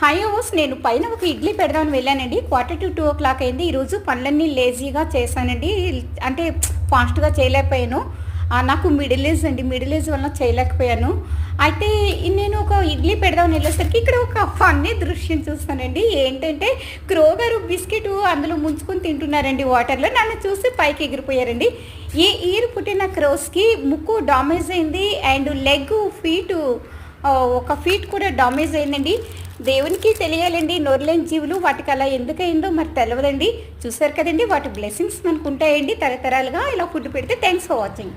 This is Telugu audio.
హాయ్ ఓస్ నేను పైన ఒక ఇడ్లీ పెడదామని వెళ్ళానండి. 1:45 అయింది. ఈరోజు పనులన్నీ లేజీగా చేశానండి. అంటే ఫాస్ట్గా చేయలేకపోయాను. నాకు మిడిల్ ఏజ్ అండి. మిడిల్ ఏజ్ వలన చేయలేకపోయాను. అయితే నేను ఒక ఇడ్లీ పెడదామని వెళ్ళేసరికి ఇక్కడ ఒక ఫన్నీ దృశ్యం చూస్తానండి. ఏంటంటే క్రో గారు బిస్కెట్ అందులో ముంచుకొని తింటున్నారండి వాటర్లో. నన్ను చూసి పైకి ఎగిరిపోయారండి. ఈ ఇయర్ పుట్టిన క్రోస్కి ముక్కు డామేజ్ అయింది అండ్ లెగ్ ఫీటు ఒక ఫీట్ కూడా డామేజ్ అయిందండి. దేవునికి తెలియాలండి, నోరులేని జీవులు వాటికి అలా ఎందుకయిందో మరి తెలియదండి. చూసారు కదండి, వాటి బ్లెస్సింగ్స్ మనకు ఉంటాయండి తరతరాలుగా ఇలా ఫుడ్ పెడితే. Thanks for watching.